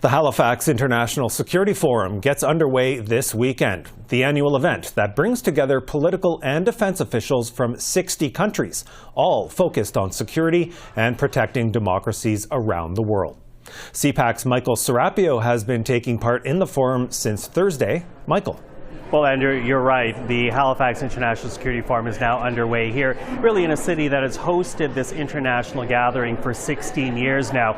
The Halifax International Security Forum gets underway this weekend, the annual event that brings together political and defense officials from 60 countries, all focused on security and protecting democracies around the world. CPAC's Michael Serapio has been taking part in the forum since Thursday. Michael. Well, Andrew, you're right. The Halifax International Security Forum is now underway here, really in a city that has hosted this international gathering for 16 years now.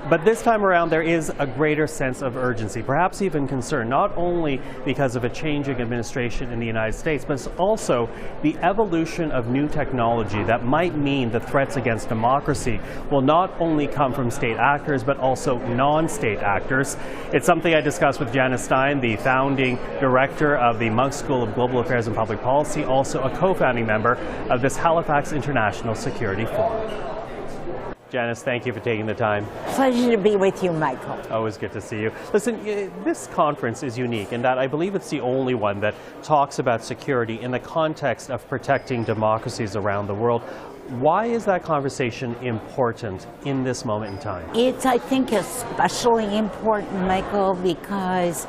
But this time around, there is a greater sense of urgency, perhaps even concern, not only because of a changing administration in the United States, but also the evolution of new technology that might mean the threats against democracy will not only come from state actors, but also non-state actors. It's something I discussed with Janice Stein, the founding director of the Munk School of Global Affairs and Public Policy, also a co-founding member of this Halifax International Security Forum. Janice, thank you for taking the time. Pleasure to be with you, Michael. Always good to see you. Listen, this conference is unique in that I believe it's the only one that talks about security in the context of protecting democracies around the world. Why is that conversation important in this moment in time? It's, I think, especially important, Michael, because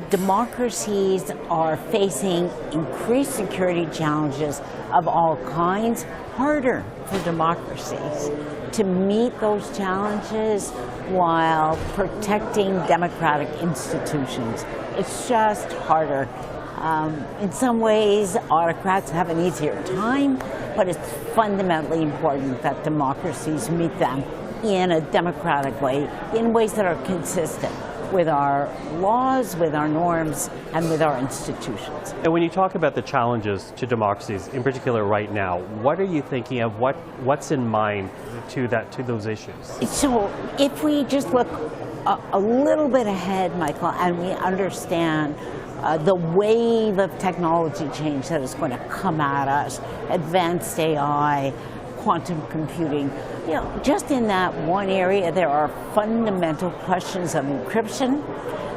democracies are facing increased security challenges of all kinds, harder for democracies to meet those challenges while protecting democratic institutions. It's just harder. In some ways, autocrats have an easier time, but it's fundamentally important that democracies meet them in a democratic way, in ways that are consistent with our laws, with our norms, and with our institutions. And when you talk about the challenges to democracies, in particular right now, what are you thinking of? What's in mind to those issues? So if we just look a little bit ahead, Michael, and we understand the wave of technology change that is going to come at us, advanced AI, quantum computing, just in that one area, there are fundamental questions of encryption,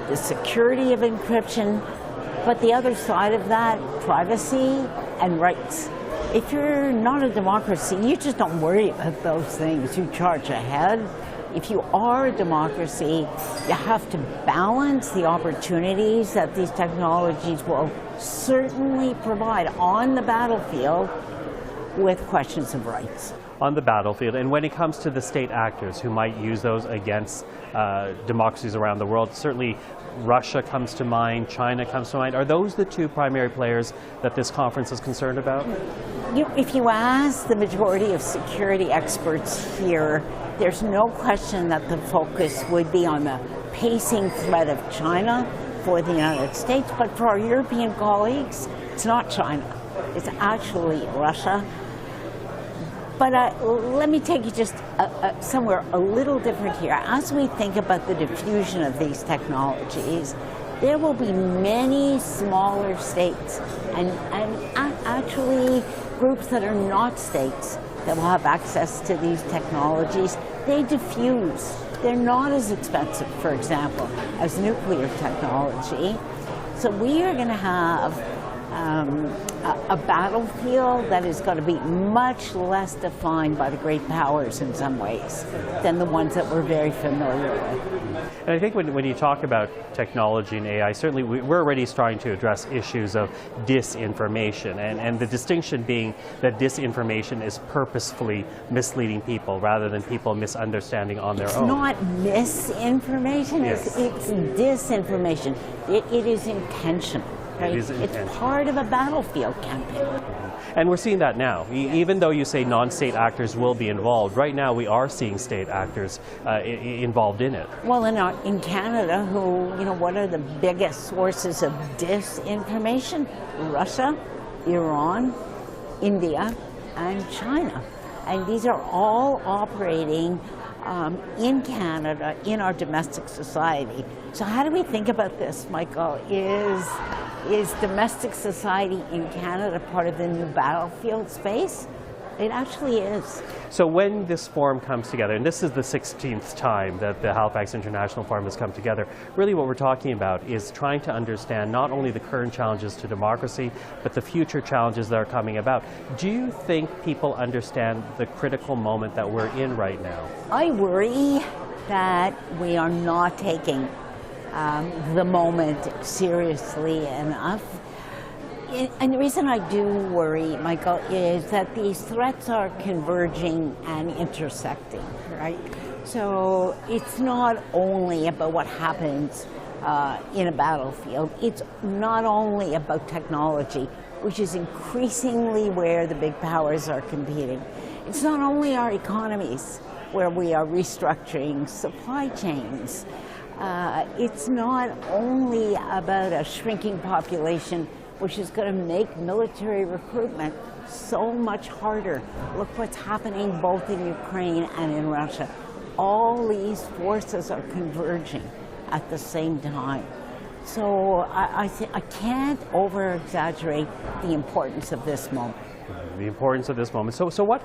the security of encryption, but the other side of that, privacy and rights. If you're not a democracy, you just don't worry about those things. You charge ahead. If you are a democracy, you have to balance the opportunities that these technologies will certainly provide on the battlefield with questions of rights. On the battlefield, and when it comes to the state actors who might use those against democracies around the world, certainly Russia comes to mind, China comes to mind. Are those the two primary players that this conference is concerned about? If you ask the majority of security experts here, there's no question that the focus would be on the pacing threat of China for the United States, but for our European colleagues, it's not China. It's actually Russia. But let me take you just somewhere a little different here. As we think about the diffusion of these technologies, there will be many smaller states and actually groups that are not states that will have access to these technologies. They diffuse. They're not as expensive, for example, as nuclear technology. So we are going to have a battlefield that is going to be much less defined by the great powers in some ways than the ones that we're very familiar with. And I think when you talk about technology and AI, certainly we're already starting to address issues of disinformation, and the distinction being that disinformation is purposefully misleading people rather than people misunderstanding on their own. It's not misinformation, yes. It's disinformation. It is intentional. Right? It's part of a battlefield campaign. And we're seeing that now. Even though you say non-state actors will be involved, right now we are seeing state actors involved in it. Well, in Canada, what are the biggest sources of disinformation? Russia, Iran, India, and China. And these are all operating in Canada, in our domestic society. So how do we think about this, Michael? Is domestic society in Canada part of the new battlefield space? It actually is. So when this forum comes together, and this is the 16th time that the Halifax International Forum has come together, really what we're talking about is trying to understand not only the current challenges to democracy, but the future challenges that are coming about. Do you think people understand the critical moment that we're in right now? I worry that we are not taking the moment seriously enough. And the reason I do worry, Michael, is that these threats are converging and intersecting, right? So it's not only about what happens in a battlefield. It's not only about technology, which is increasingly where the big powers are competing. It's not only our economies, where we are restructuring supply chains. It's not only about a shrinking population, which is going to make military recruitment so much harder. Look what's happening both in Ukraine and in Russia. All these forces are converging at the same time. So I can't over-exaggerate the importance of this moment. The importance of this moment. So what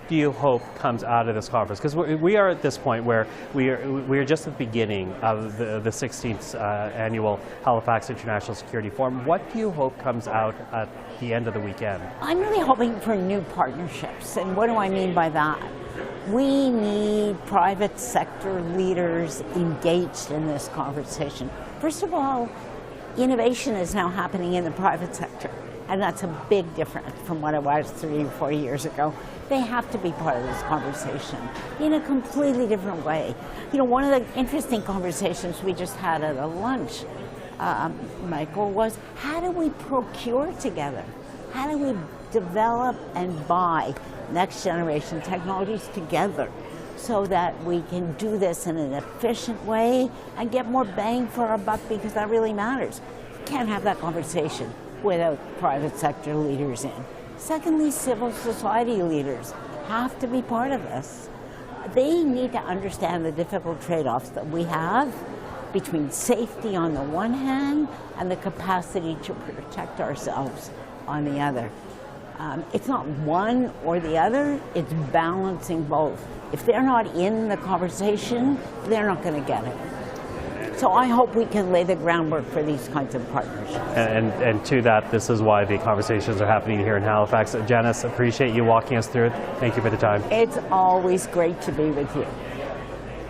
do you hope comes out of this conference? Because we are at this point where we are just at the beginning of the 16th annual Halifax International Security Forum. What do you hope comes out at the end of the weekend? I'm really hoping for new partnerships. And what do I mean by that? We need private sector leaders engaged in this conversation. First of all, innovation is now happening in the private sector. And that's a big difference from what it was 3 or 4 years ago. They have to be part of this conversation in a completely different way. You know, one of the interesting conversations we just had at a lunch, Michael, was how do we procure together? How do we develop and buy next generation technologies together so that we can do this in an efficient way and get more bang for our buck, because that really matters. You can't have that conversation without private sector leaders in. Secondly, civil society leaders have to be part of this. They need to understand the difficult trade-offs that we have between safety on the one hand and the capacity to protect ourselves on the other. It's not one or the other, it's balancing both. If they're not in the conversation, they're not going to get it. So I hope we can lay the groundwork for these kinds of partnerships. And to that, this is why the conversations are happening here in Halifax. Janice, appreciate you walking us through it. Thank you for the time. It's always great to be with you.